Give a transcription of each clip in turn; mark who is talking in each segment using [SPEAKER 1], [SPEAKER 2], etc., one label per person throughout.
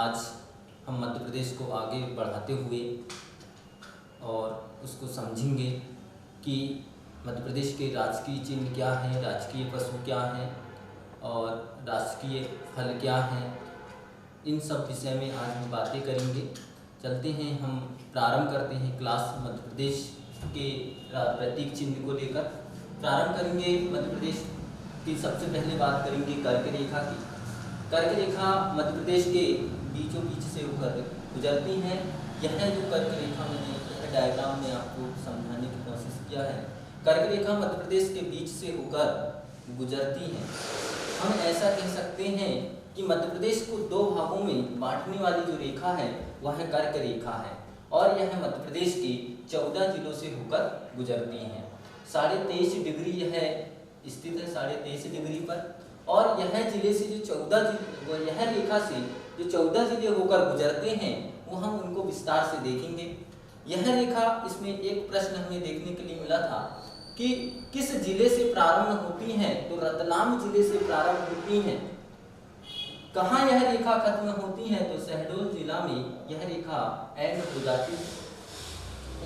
[SPEAKER 1] आज हम मध्य प्रदेश को आगे बढ़ाते हुए और उसको समझेंगे कि मध्य प्रदेश के राजकीय चिन्ह क्या हैं, राजकीय पशु क्या हैं और राजकीय फल क्या हैं। इन सब विषय में आज हम बातें करेंगे। चलते हैं, हम प्रारंभ करते हैं क्लास मध्य प्रदेश के प्रतीक चिन्ह को लेकर। प्रारंभ करेंगे मध्य प्रदेश की। सबसे पहले बात करेंगे कर्क रेखा की। कर्क रेखा मध्य प्रदेश के बीचों बीच से होकर गुजरती हैं। यह जो कर्क रेखा मैंने यह डायग्राम में आपको समझाने की कोशिश किया है। कर्क रेखा मध्य प्रदेश के बीच से होकर गुजरती है। हम ऐसा कह सकते हैं कि मध्य प्रदेश को दो भागों में बांटने वाली जो रेखा है वह कर्क रेखा है और यह मध्य प्रदेश के 14 जिलों से होकर गुजरती है। 23.5 डिग्री यह स्थित है, 23.5 डिग्री पर। और यह जिले से जो 14 यह रेखा से जो 14 जिले होकर गुजरते हैं वो हम उनको विस्तार से देखेंगे। यह रेखा, इसमें एक प्रश्न हमें देखने के लिए मिला था कि किस जिले से प्रारंभ होती हैं, तो रतलाम जिले से प्रारंभ होती हैं। कहाँ यह रेखा खत्म होती है, तो शहडोल जिला में यह रेखा एंड हो जाती है।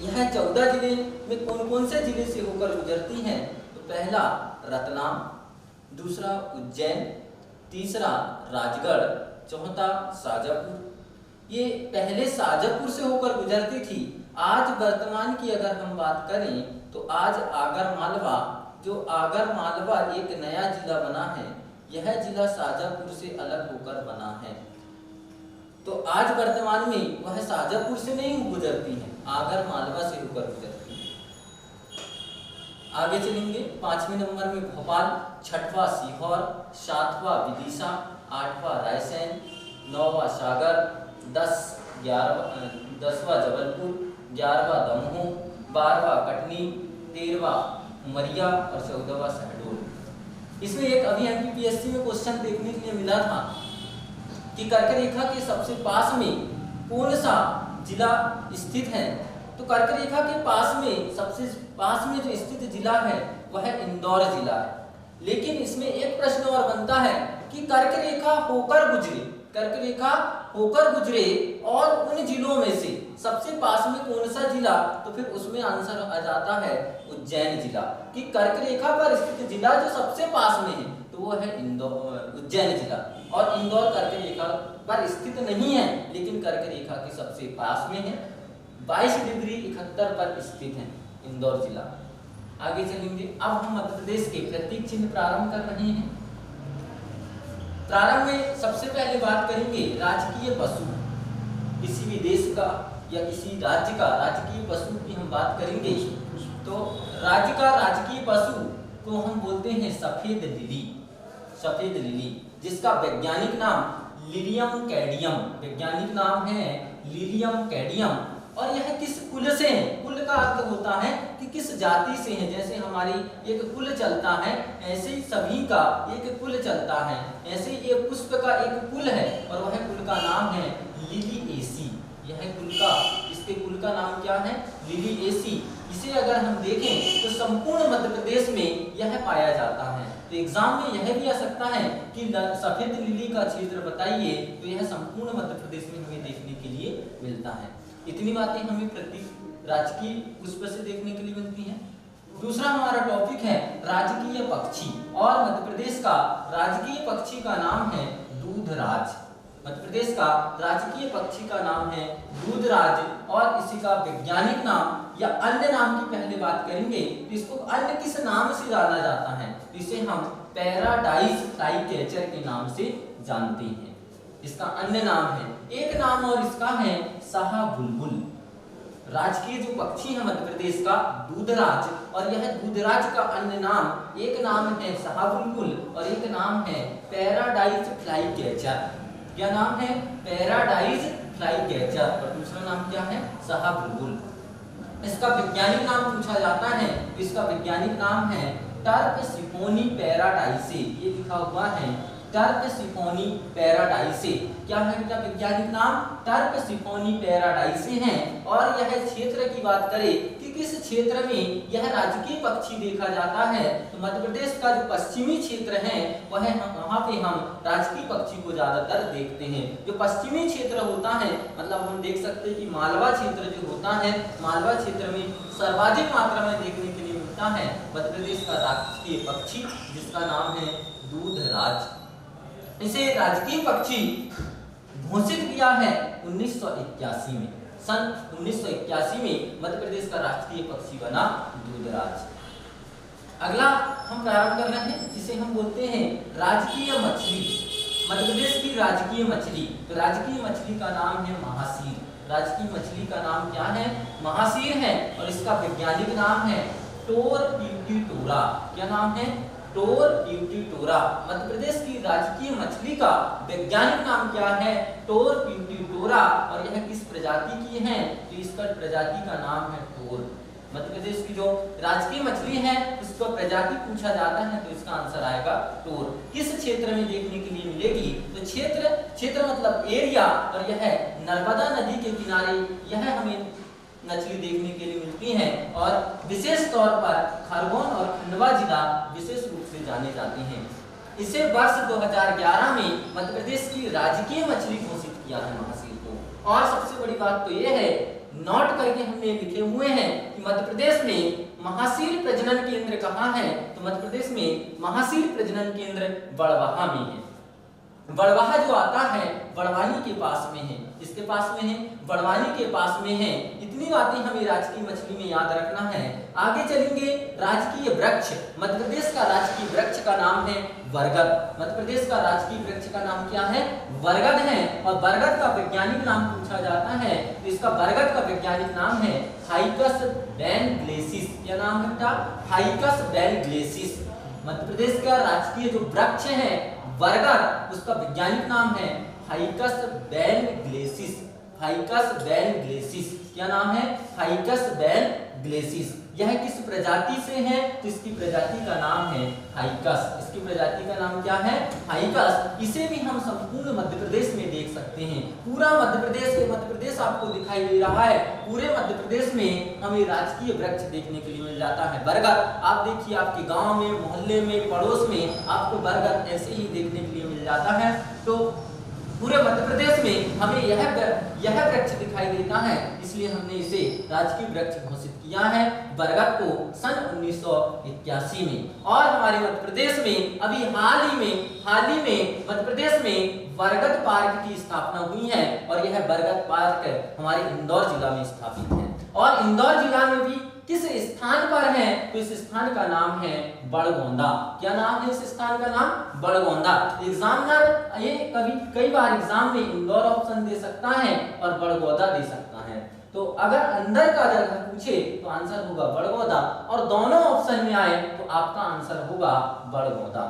[SPEAKER 1] यह 14 जिले में कौन कौन से जिले से होकर गुजरती हैं, तो पहला रतलाम, दूसरा उज्जैन, तीसरा राजगढ़, चौथा शाजापुर। ये पहले शाजापुर से होकर गुजरती थी। आज वर्तमान की अगर हम बात करें तो आज आगर मालवा, जो आगर मालवा एक नया जिला बना है, यह जिला शाजापुर से अलग होकर बना है। तो आज वर्तमान में वह शाजापुर से नहीं गुजरती है, आगर मालवा से होकर गुजरती है। आगे चलेंगे। 5वें नंबर में भोपाल, 6वां सीहोर, 7वां विदिशा, 8वां रायसेन, 9वां सागर, 10वां जबलपुर, 11वां दमोह, 12वां कटनी, 13वां उमरिया और 14वां शहडोल। इसमें एक अभी एमपीपीएससी में क्वेश्चन देखने के लिए मिला था कि कर्क रेखा के सबसे पास में कौन सा जिला स्थित है, तो कर्क रेखा के पास में सबसे पास में जो स्थित जिला है वह इंदौर जिला है। लेकिन इसमें एक प्रश्न और बनता है कि कर्क रेखा होकर गुजरे, कर्क रेखा होकर गुजरे और उन जिलों में से सबसे पास में कौन सा जिला, तो फिर उसमें आंसर आ जाता है उज्जैन जिला। कि कर्क रेखा पर स्थित जिला जो सबसे पास में है तो वो है उज्जैन जिला। और इंदौर कर्क रेखा पर स्थित नहीं है लेकिन कर्क रेखा के सबसे पास में है, 22 डिग्री 71 पर स्थित है इंदौर जिला। आगे चलेंगे। अब हम मध्य प्रदेश के प्रतीक चिन्ह प्रारंभ कर रहे हैं। प्रारंभ में सबसे पहले बात करेंगे राजकीय पशु। किसी भी देश का या किसी राज्य का राजकीय पशु की हम बात करेंगे तो राज्य का राजकीय पशु को हम बोलते हैं सफेद लिली। सफेद लिली, जिसका वैज्ञानिक नाम लिलियम कैडियम, वैज्ञानिक नाम है लिलियम कैडियम। और यह किस कुल से है, कुल का अर्थ होता है कि किस जाति से है। जैसे हमारी एक कुल चलता है ऐसे ही सभी का एक कुल चलता है, ऐसे ही एक पुष्प का एक कुल है और वह कुल का नाम है लिलिएसी। यह कुल का, इसके कुल का नाम क्या है, लिलिएसी। इसे अगर हम देखें तो संपूर्ण मध्य प्रदेश में यह पाया जाता है। तो एग्जाम में यह भी आ सकता है कि सफेद लिली का क्षेत्र बताइए, तो यह संपूर्ण मध्य प्रदेश में हमें देखने के लिए मिलता है। इतनी बातें हमें प्रतीक राजकीय पुष्प से देखने के लिए मिलती हैं। दूसरा हमारा टॉपिक है राजकीय पक्षी, और मध्य प्रदेश का राजकीय पक्षी का नाम है दूधराज। मध्य प्रदेश का राजकीय पक्षी का नाम है दूधराज और इसी का वैज्ञानिक नाम या अन्य नाम की पहले बात करेंगे तो इसको अन्य किस नाम से जाना जाता है, तो इसे हम पैराडाइज फ्लाईकैचर के नाम से जानते हैं। इसका अन्य नाम है, एक नाम और इसका है शाहबुलबुल। राजकीय जो पक्षी है मध्य प्रदेश का दूधराज, और यह दूधराज का अन्य नाम, एक नाम है शाहबुलबुल और एक नाम है पैराडाइज फ्लाईकैचर। क्या नाम है, पैराडाइज फ्लाईकैचर, और दूसरा नाम क्या है, शाहबुलबुल। इसका वैज्ञानिक नाम पूछा जाता है, इसका वैज्ञानिक नाम है टर्पसिफोनी पैराडाइसे। ये लिखा हुआ है टर्कसिफोनी पैराडाइसे। क्या है इनका वैज्ञानिक नाम? टर्कसिफोनी पैराडाइसे हैं। और यह क्षेत्र की बात करें कि किस क्षेत्र में यह राजकीय पक्षी देखा जाता है, तो मध्य प्रदेश का जो पश्चिमी क्षेत्र है वह वहाँ पे हम राजकीय पक्षी को ज्यादातर देखते हैं। जो पश्चिमी क्षेत्र होता है, मतलब हम देख सकते हैं कि मालवा क्षेत्र जो होता है, मालवा क्षेत्र में सर्वाधिक मात्रा में देखने के लिए मिलता है मध्य प्रदेश का राजकीय पक्षी, जिसका नाम है दूधराज। इसे राजकीय पक्षी घोषित किया है 1981 में। सन 1981 में मध्य प्रदेश का राष्ट्रीय पक्षी बना दूधराज। अगला हम प्रारंभ कर रहे हैं, जिसे हम बोलते हैं राजकीय मछली। मध्य प्रदेश की राजकीय मछली, तो राजकीय मछली का नाम है महासीर। राजकीय मछली का नाम क्या है? महासीर है। और इसका वैज्ञानिक नाम है टोरप्यूटिटोरा। क्या नाम है? टोरप्यूटिटोरा। मध्य प्रदेश की राजकीय मछली का वैज्ञानिक नाम क्या है? टोरप्यूटिटोरा। और यह किस प्रजाति की है? तो इसका प्रजाति का नाम है टोर। मध्य प्रदेश की जो राजकीय मछली है उसको प्रजाति पूछा जाता है तो इसका आंसर आएगा टोर। किस क्षेत्र में देखने के लिए मिलेगी? तो क्षेत्र मतलब एरिया, और यह नर्मदा नदी के किनारे यह हमें मछली देखने के लिए मिलती है। और विशेष तौर पर खरगोन और खंडवा जिला विशेष रूप से जाने जाते हैं। इसे वर्ष 2011 में मध्य प्रदेश की राजकीय मछली घोषित किया है महासीर को। और सबसे बड़ी बात तो यह है, नोट करके हमने लिखे हुए हैं कि मध्य प्रदेश में महासीर प्रजनन केंद्र कहाँ है? तो मध्य प्रदेश में महासीर प्रजनन केंद्र बड़वाहा में है। बड़वाहा जो आता है बड़वानी के पास में है। इसके पास में है, बड़वानी के पास में है। इतनी बातें हमें राजकीय मछली में याद रखना है। आगे चलेंगे, राजकीय वृक्ष। मध्य प्रदेश का राजकीय वृक्ष का नाम है बरगद। मध्य प्रदेश का राजकीय वृक्ष का नाम क्या है? बरगद है। और बरगद का वैज्ञानिक नाम पूछा जाता है तो इसका बरगद का वैज्ञानिक नाम है फाइकस बेनग्लेसिस। क्या नाम है बेटा? फाइकस बेनग्लेसिस। मध्य प्रदेश का राजकीय जो वृक्ष है बरगद, उसका वैज्ञानिक नाम है फाइकस बेनग्लेसिस। फाइकस बेनग्लेसिस। क्या नाम है? फाइकस बेनग्लेसिस। यह किस प्रजाति से है? तो इसकी प्रजाति का नाम है फाइकस। इसकी प्रजाति का नाम क्या है? फाइकस। इसे भी हम संपूर्ण मध्य प्रदेश में देख सकते हैं। पूरा मध्य प्रदेश आपको दिखाई दे रहा है। पूरे मध्य प्रदेश में हमें राजकीय वृक्ष देखने के लिए मिल जाता है बरगद। आप देखिए, आपके गांव में, मोहल्ले में, पड़ोस में आपको बरगद ऐसे ही देखने के लिए मिल जाता है। तो पूरे मध्य प्रदेश में हमें यह वृक्ष दिखाई देता है, इसलिए हमने इसे राजकीय वृक्ष घोषित किया है बरगद को सन 1981 में। और हमारे मध्य प्रदेश में अभी हाल ही में मध्य प्रदेश में बरगद पार्क की स्थापना हुई है। और यह बरगद पार्क हमारे इंदौर जिला में स्थापित है। और इंदौर जिला में भी किस स्थान पर है? तो इस स्थान का नाम है बड़गोंदा। क्या नाम है इस स्थान का नाम? बड़गोंदा। एग्जामिनर ये कई बार एग्जाम में इंदौर ऑप्शन दे सकता है और बड़गोंदा दे सकता है। तो अगर अंदर का जगह पूछे तो आंसर होगा बड़गोंदा, और दोनों ऑप्शन में आए तो आपका आंसर होगा बड़गोंदा।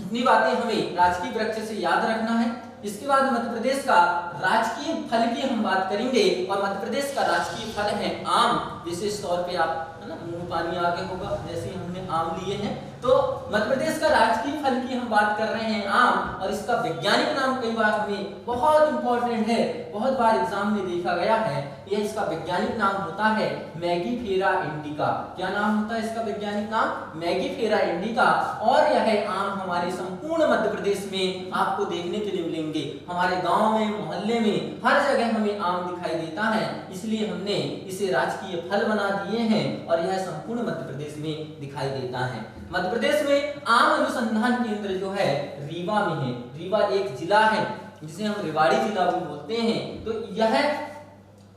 [SPEAKER 1] इतनी बातें हमें राजकीय वृक्ष से याद रखना है। इसके बाद मध्य प्रदेश का राजकीय फल की हम बात करेंगे। और मध्य प्रदेश का राजकीय फल है आम। विशेष तौर पे आप मुंह पानी आगे होगा जैसे हमने आम लिए हैं। तो मध्य प्रदेश का राजकीय फल की हम बात कर रहे हैं आम। और इसका वैज्ञानिक नाम कई बार हमें बहुत इंपॉर्टेंट है, बहुत बार एग्जाम में देखा गया है। यह इसका वैज्ञानिक नाम होता है मैगीफेरा इंडिका। क्या नाम होता है इसका वैज्ञानिक नाम? मैगीफेरा इंडिका। और यह आम हमारे संपूर्ण मध्य प्रदेश में आपको देखने के लिए मिलेंगे। हमारे गांव में, मोहल्ले में, हर जगह हमें आम दिखाई देता है, इसलिए हमने इसे राजकीय फल बना दिए हैं। और यह संपूर्ण मध्य प्रदेश में दिखाई देता है। मध्य प्रदेश में आम अनुसंधान केंद्र जो है रीवा में है। रीवा एक जिला है जिसे हम रेवाड़ी जिला भी बोलते हैं। तो यह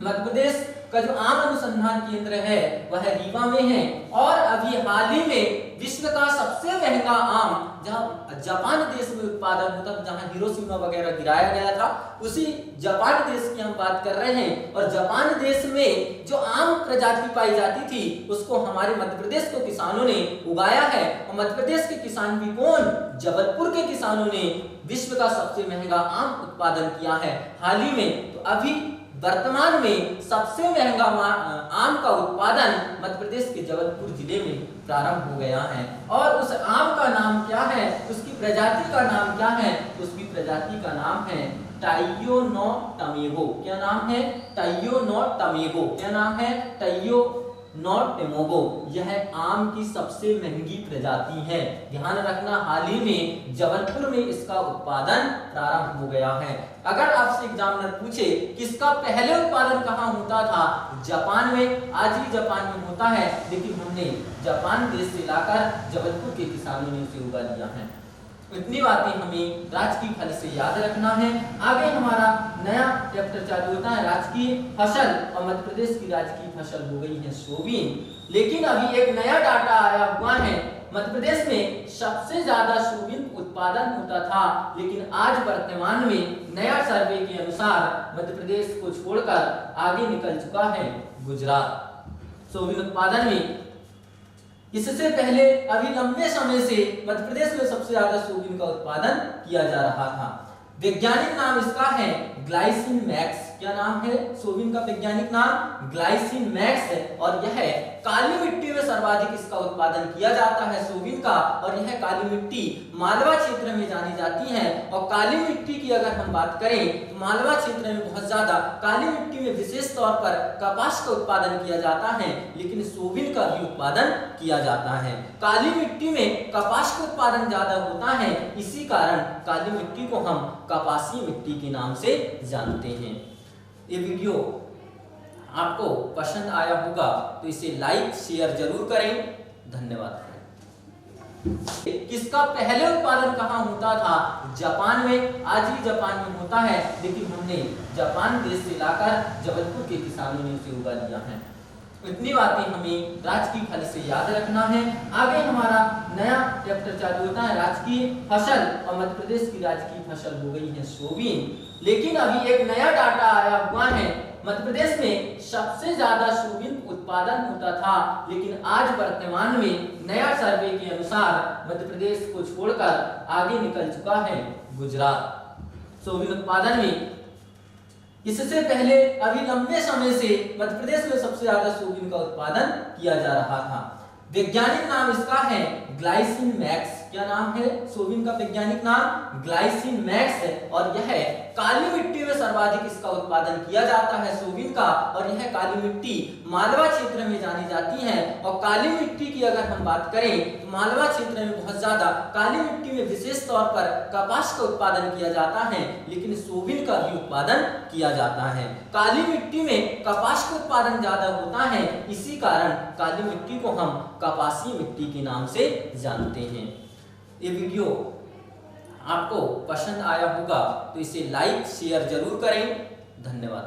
[SPEAKER 1] मध्य प्रदेश का जो आम अनुसंधान केंद्र है वह रीवा में है। और अभी हाल ही में विश्व का सबसे महंगा आम जहां जापान देश में उत्पादन होता था, जहां हिरोशिमा वगैरह गिराया गया था, उसी जापान देश की हम बात कर रहे हैं। और जापान देश में जो आम प्रजाति पाई जाती थी उसको हमारे मध्य प्रदेश के किसानों ने उगाया है। और मध्य प्रदेश के किसान भी कौन? जबलपुर के किसानों ने विश्व का सबसे महंगा आम उत्पादन किया है हाल ही में। तो अभी वर्तमान में सबसे महंगा आम का उत्पादन मध्य प्रदेश के जबलपुर जिले में प्रारंभ हो गया है। और उस आम का नाम क्या है, उसकी प्रजाति का नाम क्या है, उसकी प्रजाति का नाम है टाइयो नो टमेगो। क्या नाम है? टाइयो नो टमेगो। क्या नाम है? टाइयो नो टमेगो। यह आम की सबसे महंगी प्रजाति है। ध्यान रखना, हाल ही में जबलपुर में इसका उत्पादन प्रारंभ हो गया है। अगर आपसे एग्जामिनर पूछे कि इसका पहले उत्पादन कहाँ होता था, जापान में, आज भी जापान में होता है, लेकिन हमने जापान देश से लाकर जबलपुर के किसानों ने उसे उगा लिया है। इतनी बातें हमें राजकीय फल से याद रखना है। आगे हमारा नया चैप्टर चालू होता है राजकीय फसल, और मध्य प्रदेश की राजकीय फसल हो गई है सोयाबीन। लेकिन अभी एक नया डाटा आया हुआ है, मध्य प्रदेश में सबसे ज्यादा सोयाबीन उत्पादन होता था, लेकिन आज वर्तमान में नया सर्वे के अनुसार मध्य प्रदेश को छोड़कर आगे निकल चुका है गुजरात सोयाबीन उत्पादन में। इससे पहले अभी लंबे समय से मध्य प्रदेश में सबसे ज्यादा सोयाबीन का उत्पादन किया जा रहा था। वैज्ञानिक नाम इसका है ग्लाइसिन मैक्स। क्या नाम है सोयाबीन का वैज्ञानिक नाम? ग्लाइसिन मैक्स है। और यह काली मिट्टी में सर्वाधिक इसका उत्पादन किया जाता है सोयाबीन का, और यह काली मिट्टी मालवा क्षेत्र में जानी जाती है। और काली मिट्टी की अगर हम बात करें तो मालवा क्षेत्र में बहुत ज्यादा काली मिट्टी में विशेष तौर पर कपास का उत्पादन किया जाता है, लेकिन सोयाबीन का भी उत्पादन किया जाता है। काली मिट्टी में कपास का उत्पादन ज्यादा होता है, इसी कारण काली मिट्टी को हम कपासी मिट्टी के नाम से जानते हैं। ये वीडियो आपको पसंद आया होगा तो इसे लाइक शेयर जरूर करें। धन्यवाद। किसका पहले उत्पादन कहाँ होता था? जापान में, आज भी जापान में होता है, लेकिन हमने जापान देश से लाकर जबलपुर के किसानों ने उसे उगा लिया है। इतनी बातें हमें राजकीय फल से याद रखना है। आगे हमारा नया चैप्टर चालू होता है राजकीय फसल, और मध्य प्रदेश की राजकीय फसल हो गई है सोयाबीन। लेकिन अभी एक नया डाटा आया हुआ है, मध्य प्रदेश में सबसे ज्यादा सोयाबीन उत्पादन होता था, लेकिन आज वर्तमान में नया सर्वे के अनुसार मध्य प्रदेश को छोड़कर आगे निकल चुका है गुजरात सोयाबीन उत्पादन में। इससे पहले अभी लंबे समय से मध्य प्रदेश में सबसे ज्यादा सोयाबीन का उत्पादन किया जा रहा था। वैज्ञानिक नाम इसका है ग्लाइसिन मैक्स। क्या नाम है सोयाबीन का वैज्ञानिक नाम? ग्लाइसिन मैक्स है। और यह काली मिट्टी में सर्वाधिक इसका उत्पादन किया जाता है सोयाबीन का, और यह काली मिट्टी मालवा क्षेत्र में जानी जाती है। और काली मिट्टी की अगर हम बात करें तो मालवा क्षेत्र में बहुत ज्यादा काली मिट्टी में विशेष तौर पर कपास का उत्पादन किया जाता है, लेकिन सोयाबीन का भी उत्पादन किया जाता है। काली मिट्टी में कपास का उत्पादन ज्यादा होता है, इसी कारण काली मिट्टी को हम कपासी मिट्टी के नाम से जानते हैं। ये वीडियो आपको पसंद आया होगा तो इसे लाइक शेयर जरूर करें। धन्यवाद।